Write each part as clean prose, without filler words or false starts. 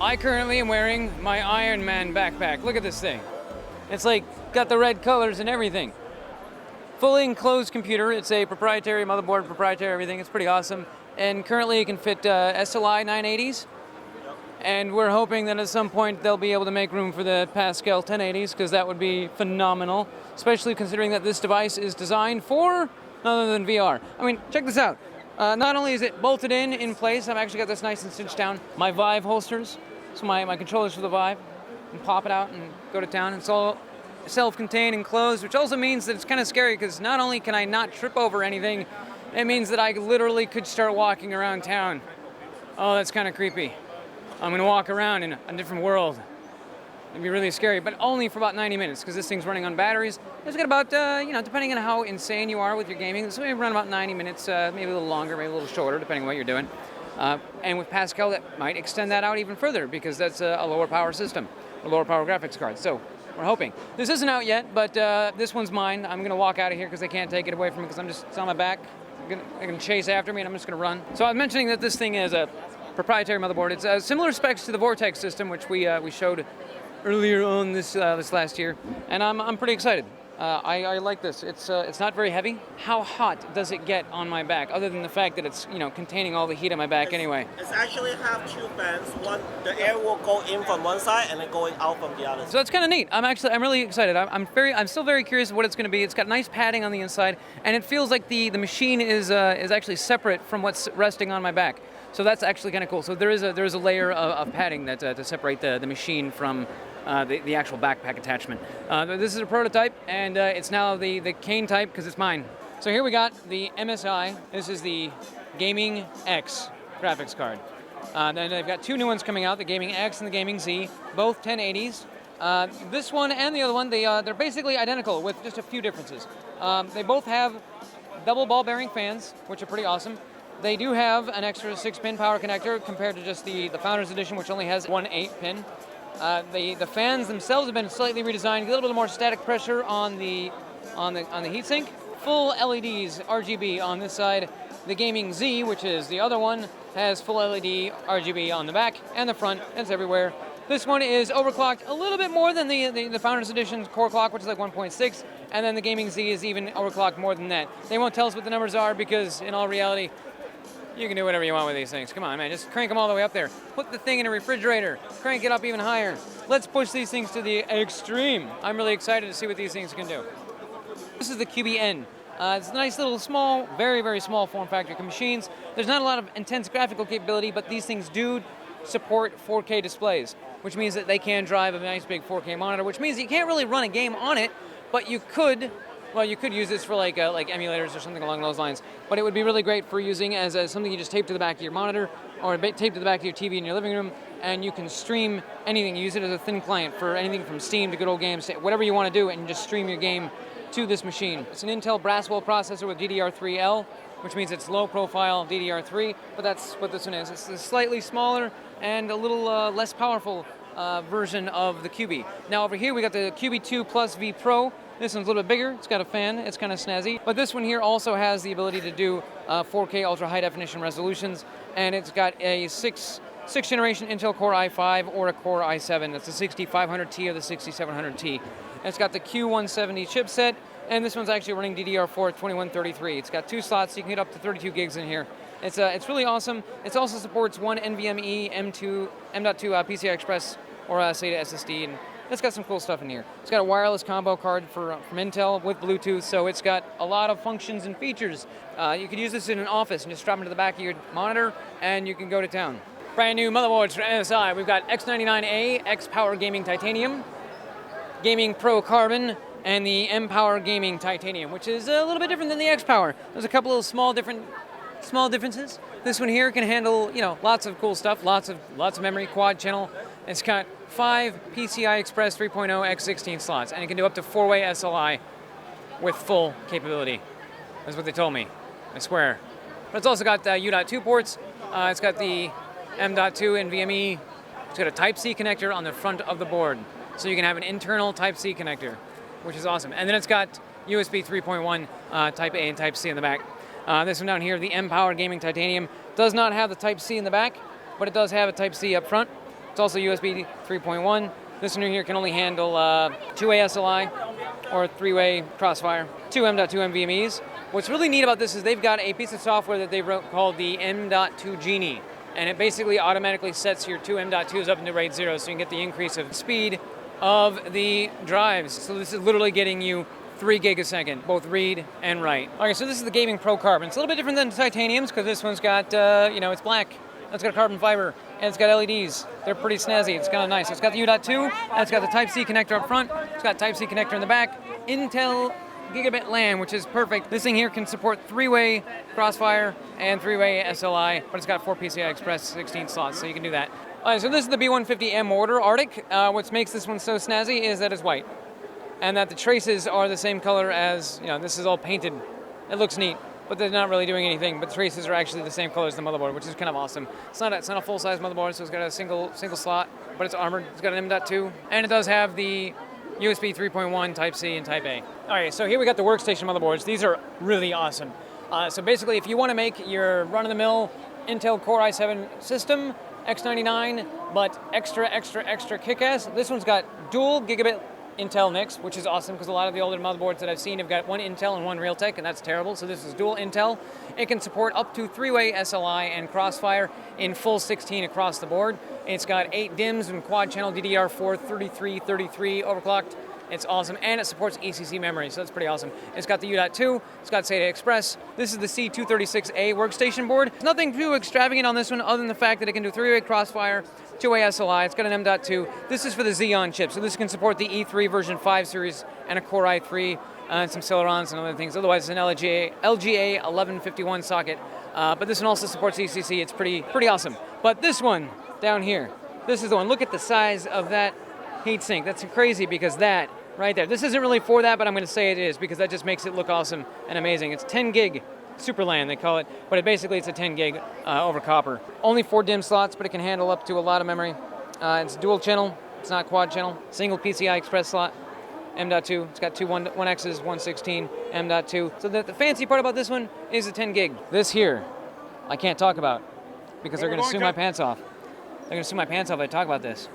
I currently am wearing my Ironman Backpack. Look at this thing. It's like got the red colors and everything. Fully enclosed computer. It's a proprietary motherboard, proprietary everything. It's pretty awesome. And currently it can fit SLI 980s. And we're hoping that at some point they'll be able to make room for the Pascal 1080s, because that would be phenomenal, especially considering that this device is designed for none other than VR. I mean, check this out. Not only is it bolted in place, I've actually got this nice and cinched down. My Vive holsters, so my controllers for the Vive, and pop it out and go to town. It's all self-contained and closed, which also means that it's kind of scary, because not only can I not trip over anything, it means that I literally could start walking around town. Oh, that's kind of creepy. I'm gonna walk around in a different world. It'd be really scary, but only for about 90 minutes, because this thing's running on batteries. It's got about, depending on how insane you are with your gaming, this may run about 90 minutes, maybe a little longer, maybe a little shorter, depending on what you're doing. And with Pascal, that might extend that out even further, because that's a lower power system, a lower power graphics card. So we're hoping. This isn't out yet, but this one's mine. I'm gonna walk out of here because they can't take it away from me, because it's on my back. They're gonna chase after me, and I'm just gonna run. So I was mentioning that this thing is a proprietary motherboard. It's similar specs to the Vortex system, which we showed earlier on this last year, and I'm pretty excited. I like this. It's not very heavy. How hot does it get on my back, other than the fact that it's containing all the heat on my back anyway? It's actually have two fans. One, the air will go in from one side and then going out from the other. So that's kind of neat. I'm really excited. I'm still very curious what it's going to be. It's got nice padding on the inside, and it feels like the machine is actually separate from what's resting on my back. So that's actually kind of cool. So there is a layer of padding that to separate the machine from the actual backpack attachment. This is a prototype, and it's now the cane type, because it's mine. So here we got the MSI. This is the Gaming X graphics card. Then they've got two new ones coming out, the Gaming X and the Gaming Z, both 1080s. This one and the other one, they're basically identical with just a few differences. They both have double ball bearing fans, which are pretty awesome. They do have an extra 6-pin power connector compared to just the Founders Edition, which only has one 8-pin. The fans themselves have been slightly redesigned, a little bit more static pressure on the heatsink. Full LEDs, RGB on this side. The Gaming Z, which is the other one, has full LED RGB on the back and the front. It's everywhere. This one is overclocked a little bit more than the Founders Edition core clock, which is like 1.6, and then the Gaming Z is even overclocked more than that. They won't tell us what the numbers are, because in all reality, you can do whatever you want with these things. Come on, man, just crank them all the way up there. Put the thing in a refrigerator, crank it up even higher. Let's push these things to the extreme. I'm really excited to see what these things can do. This is the QBN. It's a nice little small, very, very small form factor machines. There's not a lot of intense graphical capability, but these things do support 4K displays, which means that they can drive a nice big 4K monitor, which means you can't really run a game on it, but you could use this for like emulators or something along those lines. But it would be really great for using as something you just tape to the back of your monitor, or tape to the back of your TV in your living room, and you can stream anything. Use it as a thin client for anything from Steam to good old games, whatever you want to do, and just stream your game to this machine. It's an Intel Braswell processor with DDR3L, which means it's low profile DDR3, but that's what this one is. It's a slightly smaller and a little less powerful version of the QB. Now over here we got the QB2 Plus V Pro. This one's a little bit bigger, it's got a fan, it's kind of snazzy. But this one here also has the ability to do 4K ultra high definition resolutions, and it's got a 6th generation Intel Core i5 or a Core i7. That's the 6500T or the 6700T. And it's got the Q170 chipset, and this one's actually running DDR4 2133. It's got 2 slots, so you can get up to 32 gigs in here. It's really awesome. It also supports one NVMe M.2 PCI Express or SATA SSD, and it's got some cool stuff in here. It's got a wireless combo card from Intel with Bluetooth, so it's got a lot of functions and features. You could use this in an office and just strap it to the back of your monitor, and you can go to town. Brand new motherboards from MSI. We've got X99A, X-Power Gaming Titanium, Gaming Pro Carbon, and the M-Power Gaming Titanium, which is a little bit different than the X-Power. There's a couple of small differences. This one here can handle, lots of cool stuff, lots of memory, quad channel. It's got 5 PCI Express 3.0 X16 slots, and it can do up to 4-way SLI with full capability. That's what they told me, I swear. But it's also got U.2 ports. It's got the M.2 NVMe. It's got a Type-C connector on the front of the board, so you can have an internal Type-C connector, which is awesome. And then it's got USB 3.1 Type A and Type C in the back. This one down here, the M-Power Gaming Titanium, does not have the Type-C in the back, but it does have a Type-C up front. It's also USB 3.1. This one here can only handle 2-way SLI or 3-way Crossfire, 2 M.2 NVMEs. What's really neat about this is they've got a piece of software that they wrote called the M.2 Genie, and it basically automatically sets your two M.2s up into RAID 0 so you can get the increase of speed of the drives. So this is literally getting you 3 gig a second, both read and write. Okay, so this is the Gaming Pro Carbon. It's a little bit different than the Titaniums because this one's got, it's black. It's got carbon fiber, and it's got LEDs. They're pretty snazzy. It's kind of nice. It's got the U.2, and it's got the Type-C connector up front. It's got Type-C connector in the back. Intel Gigabit LAN, which is perfect. This thing here can support 3-way Crossfire and 3-way SLI, but it's got 4 PCI Express 16 slots, so you can do that. All right, so this is the B150M Order Arctic. What makes this one so snazzy is that it's white, and that the traces are the same color as, this is all painted. It looks neat, but they're not really doing anything, but the traces are actually the same color as the motherboard, which is kind of awesome. It's not a full-size motherboard, so it's got a single slot, but it's armored. It's got an M.2, and it does have the USB 3.1, Type-C, and Type-A. All right, so here we got the Workstation Motherboards. These are really awesome. So basically, if you want to make your run-of-the-mill Intel Core i7 system, X99, but extra kick-ass, this one's got dual gigabit Intel NICs, which is awesome because a lot of the older motherboards that I've seen have got one Intel and one Realtek, and that's terrible. So this is dual Intel. It can support up to 3-way SLI and Crossfire in full 16 across the board. It's got 8 DIMMs and quad channel DDR4 3333 overclocked. It's awesome, and it supports ECC memory, so that's pretty awesome. It's got the U.2, it's got SATA Express. This is the C236A workstation board. There's nothing too extravagant on this one other than the fact that it can do 3-way Crossfire, 2-way SLI, it's got an M.2. This is for the Xeon chip, so this can support the E3 version 5 series and a Core i3 and some Celerons and other things. Otherwise, it's an LGA 1151 socket, but this one also supports ECC. It's pretty awesome. But this one down here, this is the one. Look at the size of that heatsink. That's crazy because that right there. This isn't really for that, but I'm going to say it is because that just makes it look awesome and amazing. It's 10 gig Super LAN, they call it, but it's a 10 gig over copper. Only 4 DIMM slots, but it can handle up to a lot of memory. It's dual channel. It's not quad channel. Single PCI Express slot. M.2. It's got two 1Xs, 116, M.2. So the fancy part about this one is the 10 gig. This here, I can't talk about because they're going to sue my pants off. They're going to sue my pants off if I talk about this.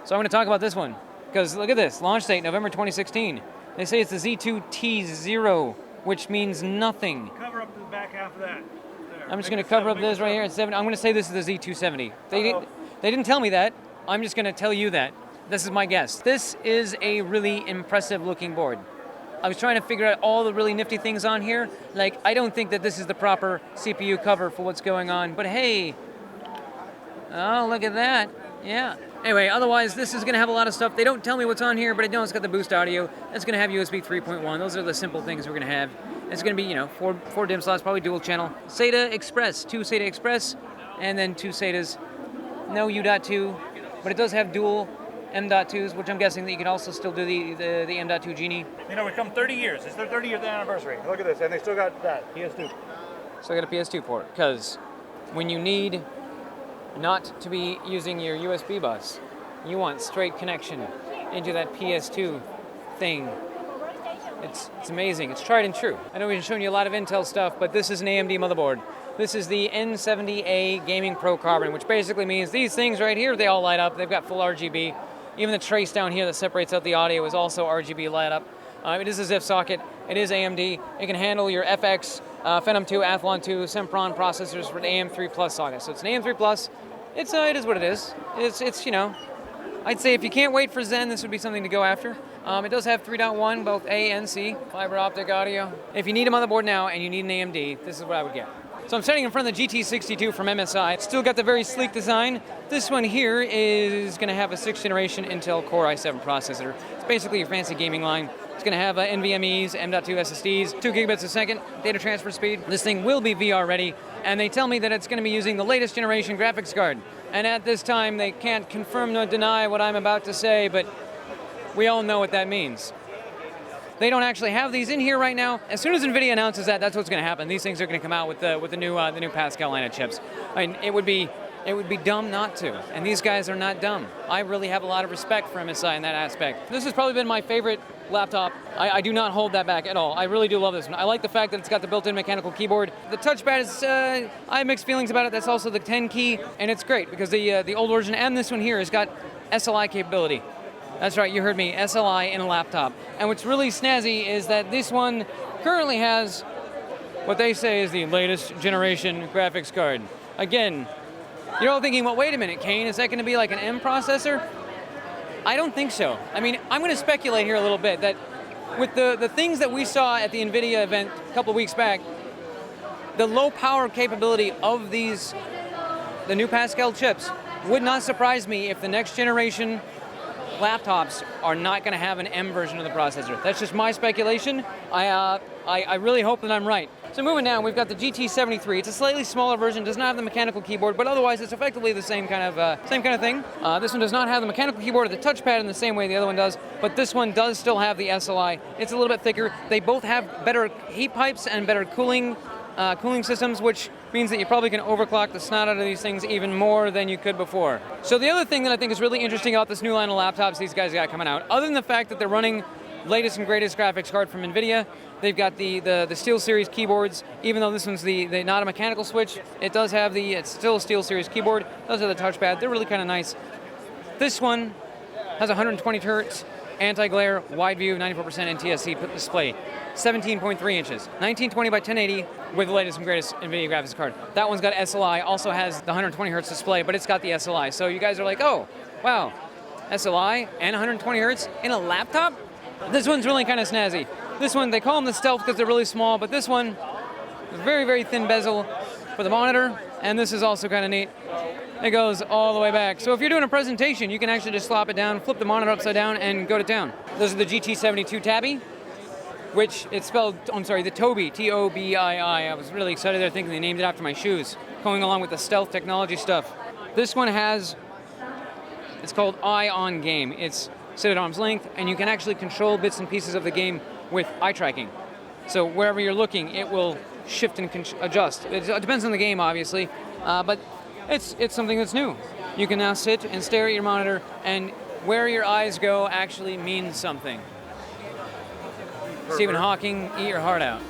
So I'm going to talk about this one because look at this. Launch date, November 2016. They say it's the Z270, which means nothing. Cover up the back half of that. There. I'm just going to cover up this right here. I'm going to say this is the Z270. They didn't tell me that. I'm just going to tell you that. This is my guess. This is a really impressive looking board. I was trying to figure out all the really nifty things on here. Like, I don't think that this is the proper CPU cover for what's going on, but hey. Oh, look at that. Yeah. Anyway, otherwise, this is going to have a lot of stuff. They don't tell me what's on here, but I know it's got the boost audio. It's going to have USB 3.1. Those are the simple things we're going to have. It's going to be, 4 DIMM slots, probably dual channel. SATA Express, 2 SATA Express, and then 2 SATAs. No U.2, but it does have dual M.2s, which I'm guessing that you can also still do the M.2 Genie. We've come 30 years. It's their 30th anniversary. Look at this, and they still got that PS2. So I got a PS2 port, because when you need not to be using your USB bus, you want straight connection into that PS2 thing. It's amazing. It's tried and true. I know we've been showing you a lot of Intel stuff, but this is an AMD motherboard. This is the N70A Gaming Pro Carbon, which basically means these things right here, they all light up. They've got full RGB. Even the trace down here that separates out the audio is also RGB light up. It is a ZIF socket. It is AMD. It can handle your FX, Phenom 2, Athlon 2, Sempron processors for the AM3 Plus socket. So it's an AM3 Plus. It is what it is. It's I'd say if you can't wait for Zen, this would be something to go after. It does have 3.1, both A and C, fiber optic audio. If you need a motherboard now and you need an AMD, this is what I would get. So I'm standing in front of the GT62 from MSI. It's still got the very sleek design. This one here is going to have a 6th generation Intel Core i7 processor. It's basically your fancy gaming line. It's going to have NVMEs, M.2 SSDs, 2 gigabits a second data transfer speed. This thing will be VR ready, and they tell me that it's going to be using the latest generation graphics card. And at this time, they can't confirm nor deny what I'm about to say, but we all know what that means. They don't actually have these in here right now. As soon as NVIDIA announces that, that's what's going to happen. These things are going to come out with the new Pascal line of chips. I mean, it would be dumb not to. And these guys are not dumb. I really have a lot of respect for MSI in that aspect. This has probably been my favorite laptop. I do not hold that back at all. I really do love this one. I like the fact that it's got the built-in mechanical keyboard. The touchpad is, I have mixed feelings about it. That's also the 10 key, and it's great because the old version and this one here has got SLI capability. That's right, you heard me, SLI in a laptop. And what's really snazzy is that this one currently has what they say is the latest generation graphics card. Again, you're all thinking, well, wait a minute, Kane, is that going to be like an M processor? I don't think so. I mean, I'm going to speculate here a little bit that with the things that we saw at the NVIDIA event a couple of weeks back, the low power capability of the new Pascal chips would not surprise me if the next generation laptops are not going to have an M version of the processor. That's just my speculation. I really hope that I'm right. So moving down, we've got the GT73. It's a slightly smaller version, does not have the mechanical keyboard, but otherwise it's effectively the same kind of thing. This one does not have the mechanical keyboard or the touchpad in the same way the other one does, but this one does still have the SLI. It's a little bit thicker. They both have better heat pipes and better cooling systems, which means that you probably can overclock the snot out of these things even more than you could before. So the other thing that I think is really interesting about this new line of laptops these guys got coming out, other than the fact that they're running latest and greatest graphics card from NVIDIA, they've got the SteelSeries keyboards. Even though this one's the not a mechanical switch, it does have it's still a SteelSeries keyboard. Those are the touchpad. They're really kind of nice. This one has 120 Hz anti-glare, wide view, 94% NTSC display, 17.3 inches, 1920 by 1080 with the latest and greatest NVIDIA graphics card. That one's got SLI, also has the 120 Hz display, but it's got the SLI. So you guys are like, oh, wow, SLI and 120 Hz in a laptop? This one's really kind of snazzy. This one, they call them the Stealth because they're really small, but this one, very, very thin bezel for the monitor, and this is also kind of neat. It goes all the way back. So if you're doing a presentation, you can actually just slop it down, flip the monitor upside down, and go to town. Those are the GT72 Tabby, which it's spelled, I'm sorry, the Tobii, Tobii. I was really excited there thinking they named it after my shoes, going along with the stealth technology stuff. This one it's called Eye on Game. It's sit at arm's length, and you can actually control bits and pieces of the game with eye tracking. So wherever you're looking, it will shift and adjust. It depends on the game, obviously, but it's something that's new. You can now sit and stare at your monitor, and where your eyes go actually means something. Stephen Hawking, eat your heart out.